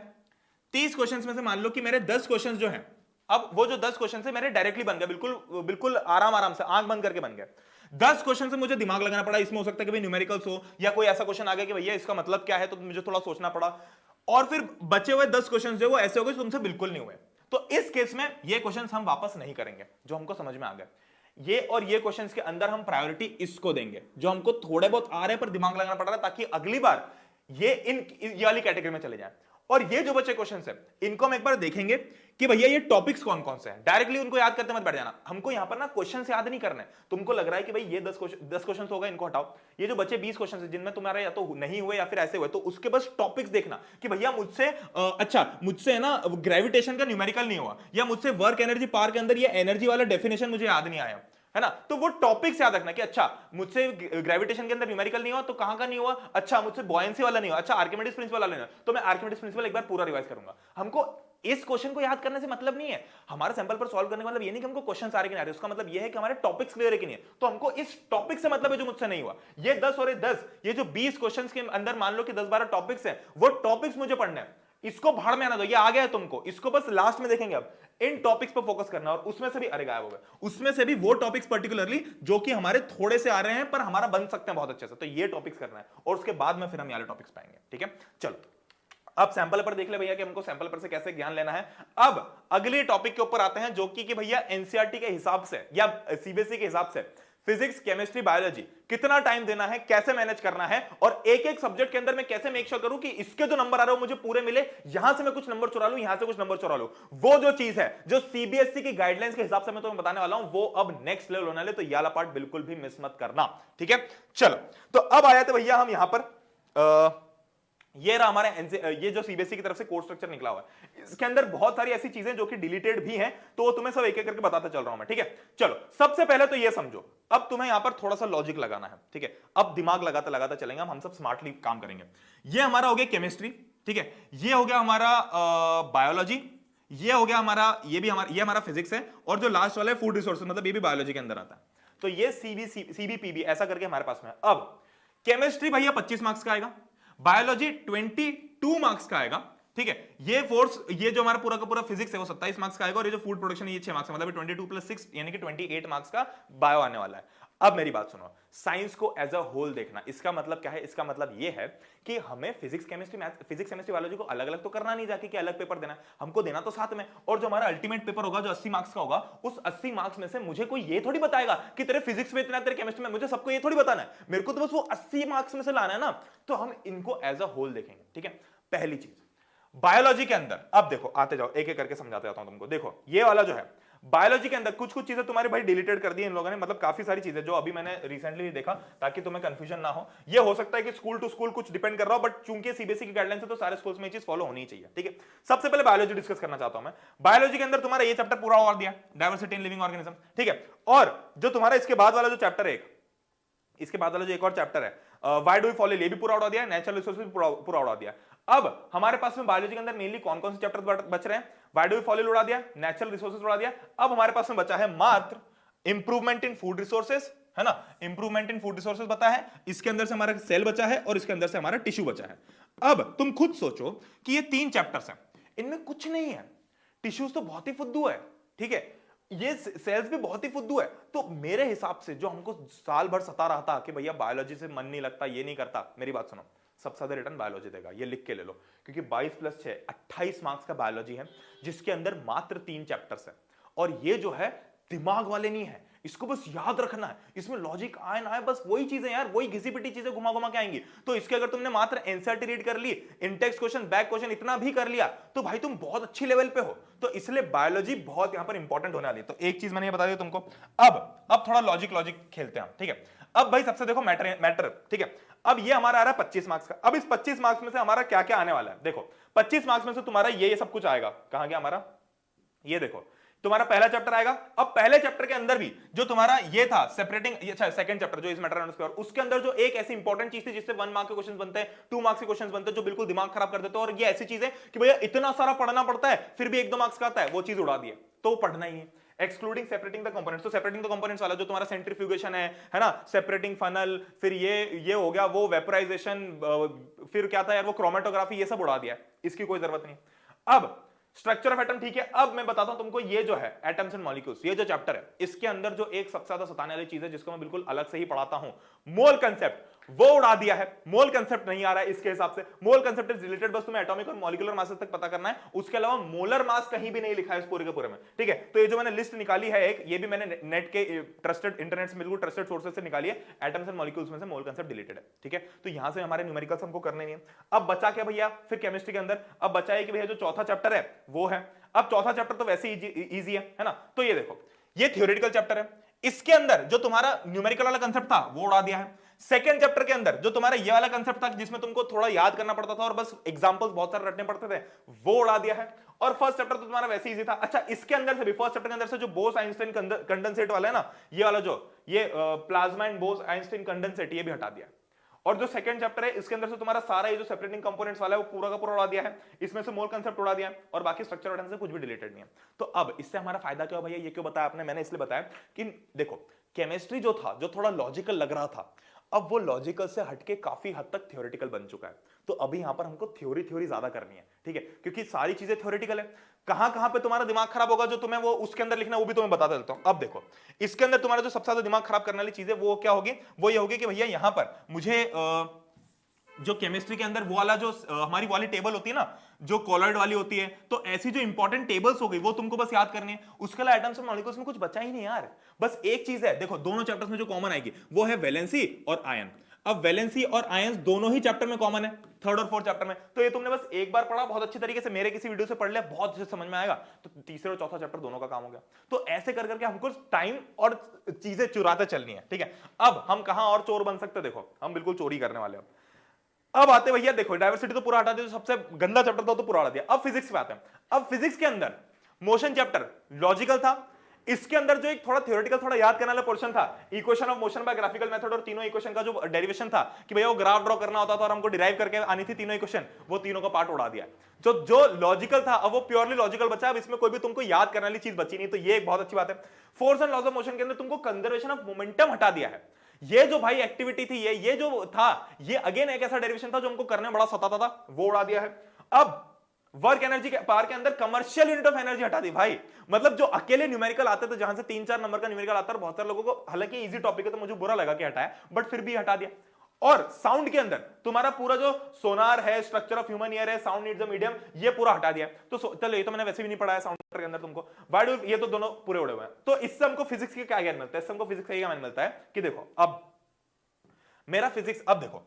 30 क्वेश्चंस में से मान लो कि मेरे 10 क्वेश्चंस जो हैं, अब वो जो 10 क्वेश्चंस है मेरे डायरेक्टली बन गए, बिल्कुल बिल्कुल आराम से आंख बंद करके बन गए। 10 क्वेश्चन से मुझे दिमाग लगाना पड़ा, इसमें हो सकता है कि भाई न्यूमेरिकल्स हो या कोई ऐसा क्वेश्चन आ गया कि भैया इसका मतलब क्या है, तो मुझे थोड़ा सोचना पड़ा। और फिर बचे हुए 10 क्वेश्चन जो वो ऐसे हो गए तुमसे बिल्कुल नहीं हुए, तो इस केस में ये क्वेश्चन हम वापस नहीं करेंगे जो हमको समझ में आ गए। ये और ये क्वेश्चंस के अंदर हम प्रायोरिटी इसको देंगे जो हमको थोड़े बहुत आ रहे हैं पर दिमाग लगाना पड़ रहा है, ताकि अगली बार ये वाली कैटेगरी में चले जाए। और ये जो बचे क्वेश्चंस है इनको हम एक बार देखेंगे कि भैया ये टॉपिक्स कौन कौन से हैं। डायरेक्टली उनको याद करते मत बैठ जाना, हमको यहां पर ना क्वेश्चंस याद नहीं करने। तुमको लग रहा है कि भाई ये 10 क्वेश्चन हो गए, इनको हटाओ। ये जो बचे 20 क्वेश्चन है जिनमें तुम्हारे या तो नहीं हुए या फिर ऐसे हुए, तो उसके बस टॉपिक्स देखना कि भैया मुझसे है ना ग्रेविटेशन का न्यूमेरिकल नहीं हुआ, या मुझसे वर्क एनर्जी पावर के अंदर ये एनर्जी वाला डेफिनेशन मुझे याद नहीं आया, है ना। तो वो टॉपिक्स याद रखना कि अच्छा मुझसे ग्रेविटेशन के अंदर न्यूमेरिकल नहीं हुआ तो कहां का नहीं हुआ, अच्छा मुझसे बॉयंसी वाला नहीं हुआ, अच्छा आर्किमिडीज प्रिंसिपल वाला नहीं हुआ, तो मैं आर्किमिडीज प्रिंसिपल एक बार पूरा रिवाइज करूंगा। हमको इस क्वेश्चन को याद करने से मतलब नहीं है, हमारे सैंपल पर सॉल्व करने का मतलब ये नहीं कि हमको क्वेश्चन आ रहे कि नहीं आ रहे, उसका मतलब ये है कि हमारे टॉपिक्स क्लियर है कि नहीं है। तो हमको इस टॉपिक से मतलब है जो मुझसे नहीं हुआ। ये 10 और ये 10, ये जो 20 क्वेश्चन के अंदर मान लो कि 10-12 टॉपिक्स हैं, वो टॉपिक्स मुझे पढ़ने हैं, इसको भाड़ में आना दो, ये आ गया है तुमको, इसको बस लास्ट में देखेंगे। अब इन टॉपिक्स पर फोकस करना, और उसमें से भी अरे गायब हो गए, उसमें से भी वो टॉपिक्स पर्टिकुलरली जो कि हमारे थोड़े से आ रहे हैं पर हमारा बन सकते हैं बहुत अच्छे से, तो ये टॉपिक्स करना है, और उसके बाद में फिर हम ये टॉपिक्स पाएंगे, ठीक है। चलो अब सैंपल पर देख ले भैया कि हमको सैंपल पर से कैसे ज्ञान लेना है। अब अगले टॉपिक के ऊपर आते हैं जो कि भैया एनसीईआरटी के हिसाब से या सीबीएसई के हिसाब से फिजिक्स केमिस्ट्री बायोलॉजी कितना टाइम देना है, कैसे मैनेज करना है, और एक एक सब्जेक्ट के अंदर मैं कैसे मेक श्योर करूं कि इसके जो नंबर आ रहे हो मुझे पूरे मिले, यहां से मैं कुछ नंबर चुरा लूं, यहां से कुछ नंबर चुरा लूं। वो जो चीज है जो सीबीएसई की गाइडलाइंस के हिसाब से मैं तुम्हें बताने वाला हूं, वो अब नेक्स्ट लेवल होने वाले, तो ये वाला पार्ट बिल्कुल भी मिस मत करना, ठीक है। चलो, तो अब आया था भैया हम यहां पर ये रहा हमारा ये जो सीबीएसई की तरफ से कोर्स स्ट्रक्चर निकला हुआ है, इसके अंदर बहुत सारी ऐसी चीजें जो कि डिलीटेड भी हैं, तो तुम्हें सब एक एक करके बताता चल रहा हूं मैं, ठीक है। चलो, सबसे पहले तो ये समझो, अब तुम्हें यहां पर थोड़ा सा लॉजिक लगाना है, ठीक है। अब दिमाग लगाते लगाते चलेंगे, हम सब स्मार्टली काम करेंगे। ये हमारा हो गया केमिस्ट्री, ठीक है। ये हो गया हमारा बायोलॉजी, ये हो गया हमारा, ये हमारा फिजिक्स है, और जो लास्ट वाला है फूड रिसोर्सेज, मतलब ये भी बायोलॉजी के अंदर आता है। तो ये सीबीपीबी ऐसा करके हमारे पास में। अब केमिस्ट्री भैया 25 मार्क्स का आएगा, बायोलॉजी 22 मार्क्स का आएगा, ठीक है। ये जो हमारा पूरा का पूरा फिजिक्स है वो 27 मार्क्स का आएगा, और ये जो फूड प्रोडक्शन है ये 6 मार्क्स का, मतलब 22 + 6 यानी कि 28 मार्क्स का बायो आने वाला है। अब मेरी बात सुनो, साइंस को एज अ होल देखना, इसका मतलब क्या है? इसका मतलब ये है कि हमें फिजिक्स केमिस्ट्री बायोलॉजी को अलग अलग तो करना नहीं जाके कि अलग पेपर देना, हमको देना तो साथ में। और जो हमारा अल्टीमेट पेपर होगा जो 80 मार्क्स का होगा, उस 80 मार्क्स में से मुझे कोई ये थोड़ी बताएगा कि तेरे फिजिक्स में इतना, तेरे केमिस्ट्री में, मुझे सबको ये थोड़ी बताना है, मेरे को तो बस वो 80 मार्क्स में से लाना है ना। तो हम इनको एज अ होल देखेंगे, ठीक है। पहली चीज बायोलॉजी के अंदर, अब देखो आते जाओ, एक एक करके समझाते जाता हूं तुमको। देखो ये वाला जो है बायोलॉजी के अंदर कुछ कुछ चीजें तुम्हारे भाई डिलीटेड कर दी इन लोगों ने, मतलब काफी सारी चीजें जो अभी मैंने रिसेंटली देखा, ताकि तुम्हें कंफ्यूजन ना हो। ये हो सकता है कि स्कूल टू स्कूल कुछ डिपेंड कर रहा हो, बट चूंकि सीबीएसई की गाइडलाइंस है तो सारे स्कूल्स में ये चीज फॉलो होनी चाहिए, ठीक है। सबसे पहले बायोलॉजी डिस्कस करना चाहता हूं मैं। बायोलॉजी के अंदर तुम्हारा ये चैप्टर पूरा और दिया, डायवर्सिटी इन लिविंग ऑर्गेनिज्म, ठीक है। और जो तुम्हारा इसके बाद वाला जो चैप्टर है, इसके बाद वाला जो एक और चैप्टर है व्हाई डू वी फॉलो, ये भी पूरा उड़ा दिया, नेचुरल रिसोर्सेज भी पूरा उड़ा दिया। अब हमारे पास में बायोलॉजी के अंदर मेनली कौन कौन से चैप्टर बच रहे हैं? व्हाई डू वी फॉलो उड़ा दिया, नेचुरल रिसोर्सेज उड़ा दिया। अब हमारे पास में बचा है मात्र इंप्रूवमेंट इन फूड रिसोर्सेज, है ना। इंप्रूवमेंट इन फूड रिसोर्सेज बता है, इसके अंदर से हमारा सेल बचा है और इसके अंदर से हमारा टिश्यू बचा है। अब तुम खुद सोचो कि ये 3 चैप्टर्स हैं, इनमें कुछ नहीं है, टिश्यूज तो बहुत ही फुद्दू है, ठीक है, ये सेल्स भी बहुत ही फुद्दू है। तो मेरे हिसाब से जो हमको साल भर सता रहा था कि भैया बायोलॉजी से मन नहीं लगता, ये नहीं करता, मेरी बात सुनो, सबसे ज्यादा रिटर्न बायोलॉजी देगा, ये लिख के ले लो। क्योंकि 22 + 6 28 मार्क्स का बायोलॉजी है, जिसके अंदर मात्र 3 चैप्टर्स है, और ये जो है दिमाग वाले नहीं है, इसको बस याद रखना है, इसमें लॉजिक आए ना आए, बस वही चीजें यार, वही घिसी पिटी चीजें घुमा घुमा के आएंगी। तो इसके अगर तुमने मात्र एनसीईआरटी रीड कर ली, इंटेक्स क्वेश्चन, बैक क्वेश्चन इतना भी कर लिया, तो भाई तुम बहुत अच्छी लेवल पे हो। तो इसलिए बायोलॉजी बहुत यहां पर इंपॉर्टेंट होने वाली है। तो एक चीज मैंने ये बता दी तुमको। अब थोड़ा लॉजिक खेलते हैं, ठीक है। अब भाई सबसे देखो मैटर, ठीक है। अब ये हमारा आ रहा है 25 मार्क्स का। अब इस 25 मार्क्स में से हमारा क्या क्या आने वाला है? देखो 25 मार्क्स में से तुम्हारा ये सब कुछ आएगा। कहां गया हमारा? ये देखो तुम्हारा पहला चैप्टर आएगा। अब पहले चैप्टर के अंदर भी जो तुम्हारा ये था सेपरेटिंग, अच्छा सेकंड चैप्टर जो इस मैटर एंड स्क्वायर, उसके अंदर जो एक ऐसी इंपॉर्टेंट चीज थी जिससे 1 मार्क के क्वेश्चंस बनते हैं, 2 मार्क्स के क्वेश्चंस बनते हैं, जो बिल्कुल दिमाग खराब कर देते हैं। और ये ऐसी चीज है कि भैया इतना सारा पढ़ना पड़ता है फिर भी 1-2 मार्क्स का आता है, वो चीज उड़ा दी है, तो पढ़ना ही है। एक्सक्लूडिंग सेपरेटिंग द कंपोनेंट्स, तो सेपरेटिंग द कंपोनेंट्स वाला जो तुम्हारा सेंट्रीफ्यूगेशन है ना, सेपरेटिंग फनल, फिर ये हो गया वो वेपराइजेशन, फिर क्या था यार वो क्रोमेटोग्राफी, ये सब उड़ा दिया, इसकी कोई जरूरत नहीं। अब स्ट्रक्चर ऑफ एटम, ठीक है। अब मैं बताता हूं तुमको, ये जो है एटम्स एंड मॉलिक्यूल्स, ये जो चैप्टर है, इसके अंदर जो एक सबसे ज्यादा सताने वाली चीज है, जिसको मैं बिल्कुल अलग से ही पढ़ाता हूं, मोल कंसेप्ट, वो उड़ा दिया है। मोल कंसेप्ट नहीं आ रहा है इसके हिसाब से। मोल कंसेप्ट इज रिलेटेड, बस तुम्हें एटॉमिक और मॉलिक्यूलर मास तक पता करना है, उसके अलावा मोलर मास कहीं भी नहीं लिखा है इस पूरे के पूरे में, ठीक है। तो ये जो मैंने लिस्ट निकाली है एक, ये भी मैंने नेट के ट्रस्टेड, इंटरनेट से बिल्कुल ट्रस्टेड सोर्सेज से निकाली है। एटम्स एंड मॉलिक्यूल्स में से मोल कंसेप्ट डिलीटेड है, ठीक है। तो यहां से हमारे न्यूमेरिकल्स हमको करने नहीं है। अब बचा क्या भैया फिर केमिस्ट्री के अंदर? अब बचा है कि भैया जो चौथा चैप्टर है वो है। अब चौथा चैप्टर तो वैसे इजी है ना। तो ये देखो, ये थ्योरेटिकल चैप्टर है, इसके अंदर जो तुम्हारा न्यूमेरिकल वाला कंसेप्ट था वो उड़ा दिया है। सेकंड चैप्टर के अंदर जो तुम्हारा ये वाला कंसेप्ट था जिसमें तुमको थोड़ा याद करना पड़ता था और बस एग्जांपल्स बहुत सारे रटने पड़ते थे, वो उड़ा दिया है। और फर्स्ट चैप्टर तो तुम्हारा वैसे इजी था। अच्छा, इसके अंदर से भी फर्स्ट चैप्टर के अंदर से जो बोस आइंस्टाइन कंडेंसेट वाला है ना, ये वाला जो ये plasma and boss Einstein condensate, ये भी हटा दिया। और जो सेकंड चैप्टर है इसके अंदर से तुम्हारा सारा ये जो सेपरेटिंग कंपोनेंट्स वाला है वो पूरा का पूरा उड़ा दिया है, इसमें से मोल कंसेप्ट उड़ा दिया है, और बाकी स्ट्रक्चर से कुछ भी डिलीटेड नहीं है। तो अब इससे हमारा फायदा क्या है भैया, ये क्यों बताया आपने? मैंने इसलिए बताया कि देखो केमिस्ट्री जो था, जो थोड़ा लॉजिकल लग रहा था, अब वो लॉजिकल से हटके काफी हद तक थ्योरेटिकल बन चुका है। तो अभी यहां पर हमको थ्योरी ज्यादा करनी है, ठीक है, क्योंकि सारी चीजें थ्योरेटिकल है। कहां कहां पे तुम्हारा दिमाग खराब होगा जो तुम्हें वो उसके अंदर लिखना है, वो भी तुम्हें बता देता हूं। अब देखो इसके अंदर तुम्हारा जो सबसे ज्यादा दिमाग खराब करने वाली चीज है वो क्या होगी? वो ये होगी कि भैया यहां पर मुझे जो केमिस्ट्री के अंदर वो वाला जो हमारी वाली टेबल होती है ना, जो कॉलॉइड वाली होती है। तो ऐसी जो इंपॉर्टेंट टेबल्स हो गई वो तुमको बस याद करनी है। उसके अलावा एटम्स और मॉलिक्यूल्स में कुछ बचा ही नहीं यार। बस एक चीज है, देखो दोनों चैप्टर्स में जो कॉमन आएगी वो है वैलेंसी और आयन। अब वैलेंसी और आयंस दोनों ही चैप्टर में कॉमन है, थर्ड और फोर्थ चैप्टर में। तो ये तुमने बस एक बार पढ़ा बहुत अच्छी तरीके से, मेरे किसी वीडियो से पढ़ लिया, बहुत अच्छे से समझ में आएगा, तो तीसरे और चौथा चैप्टर दोनों का काम हो गया। तो ऐसे कर करके हमको टाइम और चीजें चुराते चलनी है, ठीक है। अब हम कहां और चोर बन सकते, देखो हम बिल्कुल चोरी करने वाले हैं। अब आते भैया, देखो डाइवर्सिटी तो पूरा हटा दिया, सबसे गंदा चैप्टर था तो पूरा हटा दिया। अब फिजिक्स पे आते हैं। अब फिजिक्स के अंदर मोशन चैप्टर लॉजिकल था, इसके अंदर जो एक थोड़ा थ्योरेटिकल थोड़ा याद करने वाला पोर्शन था, equation of motion by graphical method, और तीनों इक्वेशन का जो डेरिवेशन था कि भैया वो ग्राफ ड्रॉ करना होता था और हमको डिराइव करके आनी थी तीनों इक्वेशन, वो तीनों का पार्ट उड़ा दिया। जो जो लॉजिकल था अब वो प्योरली लॉजिकल बचा, अब इसमें कोई भी तुमको याद करने वाली चीज बची नहीं, तो ये एक बहुत अच्छी बात है। Force and laws of motion के अंदर तुमको कंजर्वेशन ऑफ मोमेंटम हटा दिया है। ये जो भाई एक्टिविटी थी, ये जो था, ये अगेन एक ऐसा डेरिवेशन था जो हमको करने में बड़ा सताता था, वो उड़ा दिया है। अब वर्क एनर्जी के पार के अंदर कमर्शियल यूनिट ऑफ एनर्जी हटा दी भाई। मतलब जो अकेले न्यूमेरिकल आते थे, जहां से 3-4 नंबर का न्यूमेरिकल आता है, बहुत सारे लोगों को, हालांकि इजी टॉपिक है तो मुझे बुरा लगा कि हटाया, बट फिर भी हटा दिया। और साउंड के अंदर तुम्हारा पूरा जो सोनार है, स्ट्रक्चर ऑफ ह्यूमन ईयर है, साउंड नीड्स अ मीडियम, ये पूरा हटा दिया। तो चलो ये तो मैंने वैसे भी नहीं पढ़ाया साउंड के अंदर तुमको, बट ये तो दोनों पूरे उड़े हुए हैं। तो इससे हमको फिजिक्स के क्या ज्ञान मिलता है, इससे हमको फिजिक्स का ज्ञान मिलता है कि देखो अब मेरा फिजिक्स, अब देखो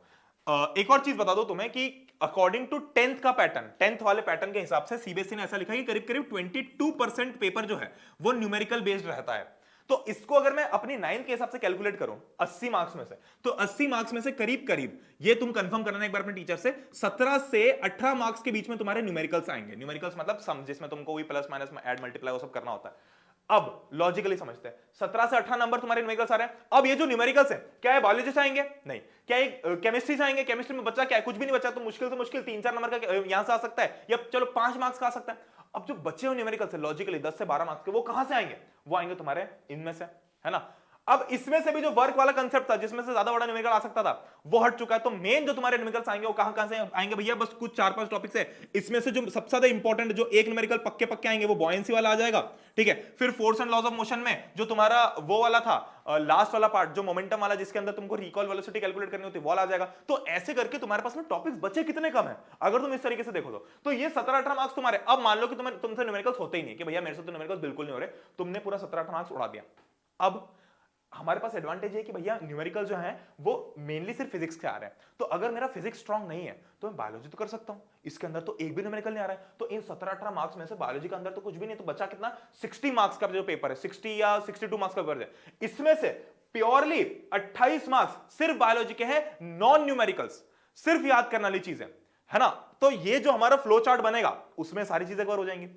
एक और चीज बता दो तुम्हें कि अकॉर्डिंग टू 10th का पैटर्न, 10th वाले पैटर्न के हिसाब से सीबीएसई ने ऐसा लिखा है कि करीब करीब 22% पेपर जो है वो न्यूमेरिकल बेस्ड रहता है। तो इसको अगर मैं अपनी 9th के हिसाब से कैलकुलेट करूं 80 मार्क्स में से, तो 80 मार्क्स में से करीब करीब, ये तुम कंफर्म करना एक बार अपने टीचर से, 17 से 18 मार्क्स के बीच में तुम्हारे न्यूमेरिकल्स आएंगे। न्यूमेरिकल्स मतलब सम, जिसमें तुमको वही प्लस माइनस ऐड मल्टीप्लाई वो सब करना होता है। अब लॉजिकली समझते हैं, 17 से 18 नंबर तुम्हारे न्यूमेरिकल्स आ रहे हैं। अब ये जो न्यूमेरिकल्स है, क्या है बायोलॉजी से आएंगे? नहीं। क्या ये केमिस्ट्री से आएंगे? केमिस्ट्री में बचा क्या है? कुछ भी नहीं बचा। तो मुश्किल से मुश्किल 3-4 नंबर का यहां से आ सकता है, या चलो 5 मार्क्स का आ सकता है। अब जो बचे हुए न्यूमेरिकल्स है लॉजिकली 10 से 12 मार्क्स के, वो कहां से आएंगे? वो आएंगे तुम्हारे इनमें से, है ना। अब इसमें से भी जो वर्क वाला कंसेप्ट था, जिसमें से ज्यादा बड़ा न्यूमेरिकल आ सकता था, वो हट चुका है। तो मेन जो तुम्हारे न्यूमेरिकल्स आएंगे वो कहां से आएंगे भैया? बस कुछ 4-5 टॉपिक्स है, इसमें से जो सबसे ज्यादा इंपॉर्टेंट जो एक न्यूमेरिकल पक्के पक्के आएंगे वो बॉयंसी वाला आ जाएगा, ठीक है। फिर force and laws of motion में जो तुम्हारा वो वाला था लास्ट वाला पार्ट, जो मोमेंटम वाला, जिसके अंदर तुमको रिकॉल वेलोसिटी कैलकुलेट करनी होती है, वो आ जाएगा। तो ऐसे करके तुम्हारे पास में टॉपिक्स बचे कितने कम है अगर तुम इस तरीके से देखो तो ये 17-18 मार्क्स तुम्हारे। अब मान लो कि तुमसे न्यूमेरिकल्स होते ही नहीं, कि भैया मेरे से तो न्यूमेरिकल्स बिल्कुल नहीं हो रहे, तुमने पूरा 17-18 मार्क्स उड़ा दिया। अब हमारे पास एडवांटेज है कि भैया न्यूमेरिकल जो है वो मेनली सिर्फ फिजिक्स के आ रहे हैं। तो अगर मेरा फिजिक्स स्ट्रांग नहीं है तो मैं बायोलॉजी तो कर सकता हूं, इसके अंदर तो एक भी न्यूमेरिकल नहीं आ रहा है। तो इन 17-18 मार्क्स में से बायोलॉजी के अंदर तो कुछ भी नहीं, तो बचा कितना? 60 मार्क्स का जो पेपर है, 60 या 62 मार्क्स का पेपर है, इसमें से प्योरली 28 मार्क्स सिर्फ बायोलॉजी के हैं, नॉन न्यूमेरिकल्स, सिर्फ याद करने वाली चीजें, है ना। तो ये जो हमारा फ्लो चार्ट बनेगा उसमें सारी चीजें कवर हो जाएंगी।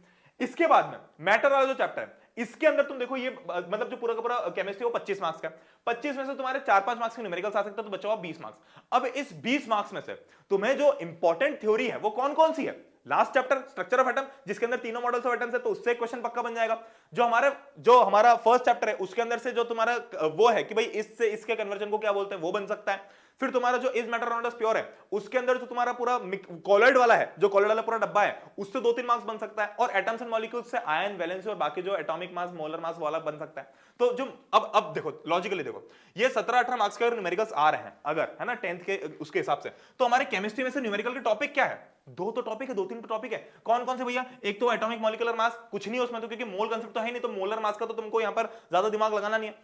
इसके बाद में मैटर वाला जो चैप्टर है, इसके अंदर तुम देखो, ये मतलब जो पूरा का पूरा केमिस्ट्री वो 25 मार्क्स का, 25 में से तुम्हारे 4-5 मार्क्स के न्यूमेरिकल्स आ सकते हैं, तो बचा हुआ 20 मार्क्स। अब इस 20 मार्क्स में से तुम्हें जो इंपॉर्टेंट थ्योरी है वो कौन कौन सी है? Last chapter structure of atom, जिसके अंदर तीनों मॉडल्स ऑफ एटम्स है, तो उससे क्वेश्चन पक्का बन जाएगा। जो हमारा फर्स्ट चैप्टर है उसके अंदर से जो तुम्हारा वो है कि भाई इससे इसके कन्वर्जन को क्या बोलते हैं, वो बन सकता है। फिर तुम्हारा जो is matter not as pure है, उसके अंदर जो तुम्हारा पूरा कॉलॉइड वाला है, जो कॉलॉइड वाला पूरा डब्बा है, उससे 2-3 मार्क्स बन सकता है। और एटम्स एंड मॉलिक्यूल्स से आयन, वैलेंसी और बाकी जो एटॉमिक मास, मोलर मास वाला बन सकता है। तो जो अब देखो लॉजिकली देखो, ये 17-18 मार्क्स के अगर न्यूमेरिकल्स आ रहे हैं अगर, है ना, 10th के उसके हिसाब से, तो हमारे केमिस्ट्री में से न्यूमेरिकल के टॉपिक क्या है? 2 तो टॉपिक है, 2-3 तो टॉपिक है। कौन कौन से भैया? एक तो एटॉमिक मॉलिक्यूलर मास, कुछ नहीं उसमें तो, क्योंकि मोल कंसेप्ट तो है नहीं, तो मोलर मास का तो तुमको यहां पर ज्यादा दिमाग लगाना नहीं है।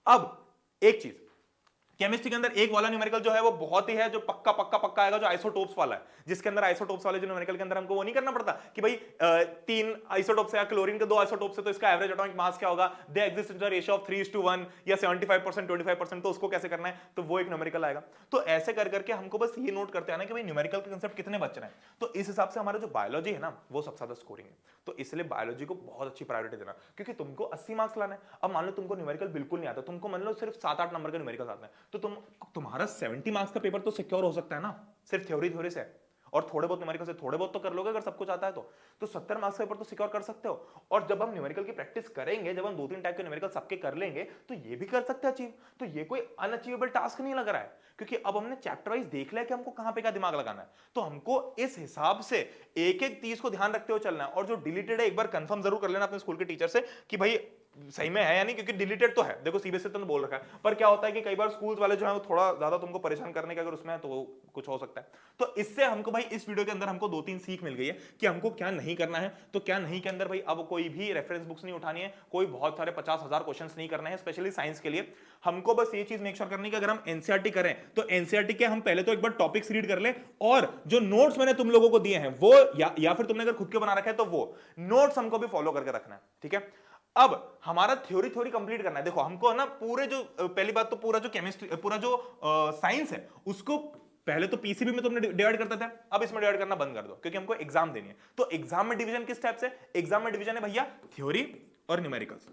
अब एक चीज, केमिस्ट्री के अंदर एक वाला न्यूमेरिकल जो है वो बहुत ही है, जो पक्का पक्का पक्का आएगा, जो आइसोटोप्स वाला है, जिसके अंदर आइसोटोप्स वाले जो न्यूमेरिकल के अंदर हमको वो नहीं करना पड़ता कि भाई 3 आइसोटोप्स है या क्लोरीन के 2 आइसोटोप्स है तो इसका एवरेज एटॉमिक मास क्या होगा, they exist in the ratio of 3:1 या 75% 25%, तो उसको कैसे करना है, तो वो एक न्यूमेरिकल आएगा। तो ऐसे कर करके हमको बस ये नोट करते आना कि भाई न्यूमेरिकल के कंसेप्ट कितने बच रहे हैं। तो इस हिसाब से हमारा जो बायोलॉजी है ना वो सबसे ज्यादा स्कोरिंग है। तो इसलिए बायोलॉजी को बहुत अच्छी प्रायोरिटी देना, क्योंकि तुमको 80 मार्क्स लाना है। अब मान लो तुमको न्यूमेरिकल बिल्कुल नहीं आता, तुमको मान लो सिर्फ 7-8 नंबर के न्यूमेरिकल आते हैं, तो तुम्हारा 70 मार्क्स का पेपर तो सिक्योर हो सकता है ना, सिर्फ थ्योरी से, और थोड़े बहुत न्यूमेरिकल से थोड़े बहुत तो कर लोगे अगर सब कुछ आता है तो 70 मार्क्स का पेपर तो सिक्योर कर सकते हो। और जब हम न्यूमेरिकल की प्रैक्टिस करेंगे, जब हम 2-3 टाइप के न्यूमेरिकल सबके कर लेंगे, तो ये भी कर सकते हैं अचीव। तो ये कोई अनअचीवेबल टास्क नहीं लग रहा है, क्योंकि अब हमने चैप्टर वाइज देख लिया कि हमको कहां पे क्या दिमाग लगाना है। तो हमको इस हिसाब से एक एक चीज को ध्यान रखते हुए चलना है। और जो डिलीटेड है एक बार कंफर्म जरूर कर लेना अपने स्कूल के टीचर से कि भाई सही में है या नहीं, क्योंकि डिलीटेड तो है, देखो सीबीएसई तो बोल रखा है, पर क्या होता है कि कई बार स्कूल्स वाले जो है वो थोड़ा ज्यादा तुमको परेशान करने का अगर उसमें है तो वो कुछ हो सकता है। तो इससे हमको भाई इस वीडियो के अंदर हमको 2-3 सीख मिल गई है कि हमको क्या नहीं करना है। तो क्या नहीं के अंदर भाई अब कोई भी रेफरेंस बुक्स नहीं उठानी है, कोई बहुत सारे 50,000 क्वेश्चन नहीं करने हैं, स्पेशली साइंस के लिए। हमको बस ये चीज मेक श्योर करनी है कि अगर हम एनसीईआरटी करें तो एनसीईआरटी के हम पहले तो एक बार टॉपिक्स रीड कर ले, और जो नोट्स मैंने तुम लोगों को दिए हैं वो या फिर तुमने अगर खुद के बना रखा है तो वो नोट्स हमको भी फॉलो करके रखना है, ठीक है। अब हमारा थ्योरी थ्योरी कंप्लीट करना है। देखो हमको ना पूरे जो पहली बात तो पूरा जो केमिस्ट्री पूरा जो साइंस है उसको पहले तो पीसीबी में तुमने डिवाइड करते थे, अब इसमें डिवाइड करना बंद कर दो क्योंकि हमको एग्जाम देनी है। तो एग्जाम में डिवीजन किस टाइप से, एग्जाम में डिवीजन है भैया थ्योरी और न्यूमेरिकल्स।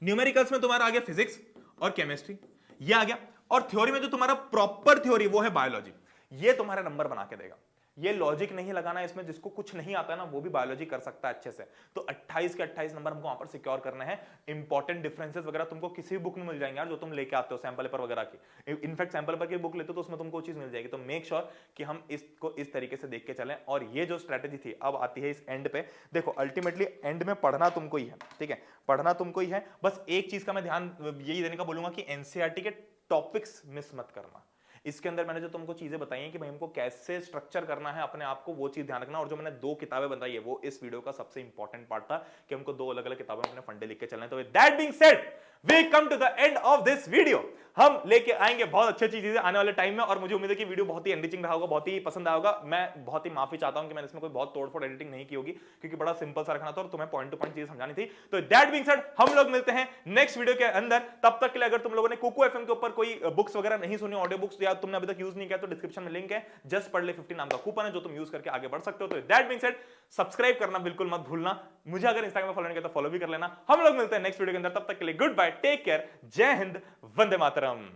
न्यूमेरिकल्स में तुम्हारा आ गया फिजिक्स और केमिस्ट्री, ये आ गया, और थ्योरी में जो तुम्हारा प्रॉपर थ्योरी वो है बायोलॉजी। ये तुम्हारा नंबर बना के देगा। ये लॉजिक नहीं लगाना है इसमें, जिसको कुछ नहीं आता है ना वो भी बायोलॉजी कर सकता है अच्छे से। तो 28 के 28 नंबर हमको वहां पर सिक्योर करना है। इंपॉर्टेंट डिफरेंसेस वगैरह तुमको किसी भी बुक में मिल जाएंगे यार, जो तुम लेके आते हो सैंपल पेपर वगैरह की। इनफैक्ट सैंपल पेपर की बुक लेते हो तो उसमें तुमको चीज मिल जाएगी। तो मेक श्योर कि हम इसको इस तरीके से देख के चलें। और ये जो स्ट्रेटेजी थी अब आती है इस एंड पे। देखो अल्टीमेटली एंड में पढ़ना तुमको ही है, ठीक है, पढ़ना तुमको ही है। बस एक चीज का मैं ध्यान यही देने का बोलूंगा कि एनसीईआरटी के टॉपिक्स मिस मत करना। इसके अंदर मैंने जो तुमको चीजें बताई हैं कि भाई हमको कैसे स्ट्रक्चर करना है अपने आप को, वो चीज ध्यान रखना। और जो मैंने 2 किताबें बताई है वो इस वीडियो का सबसे इंपॉर्टेंट पार्ट था कि हमको 2 अलग अलग किताबें अपने फंडे लिख के चलना है। तो with that being said we come to the end of this video. हम लेके आएंगे बहुत अच्छी अच्छी चीजें आने वाले टाइम में, और मुझे उम्मीद है कि वीडियो बहुत ही एनरिचिंग रहा होगा, बहुत ही पसंद आया होगा। मैं बहुत ही माफी चाहता हूं कि मैंने इसमें कोई बहुत तोड़फोड़ एडिटिंग नहीं की होगी, क्योंकि बड़ा सिंपल सा रखना था और तुम्हें पॉइंट टू पॉइंट चीजें समझानी थी। तो दैट बीइंग सेड हम लोग मिलते हैं नेक्स्ट वीडियो के अंदर। तब तक के लिए अगर तुम लोगों ने कुकू एफएम के ऊपर कोई बुक्स वगैरह नहीं सुनी, ऑडियो बुक्स, या तुमने अभी तक यूज नहीं किया, तो डिस्क्रिप्शन में लिंक है, जस्ट पढ़ ले 50 नाम का कूपन है जो तुम यूज करके आगे बढ़ सकते हो। तो दैट बीइंग सेड सब्सक्राइब करना बिल्कुल मत भूलना। मुझे अगर इंस्टाग्राम में फॉलो नहीं किया तो फॉलो भी कर लेना। हम लोग मिलते हैं नेक्स्ट वीडियो के अंदर, तब तक के लिए गुड बाय, टेक केयर, जय हिंद, वंदे मातरम।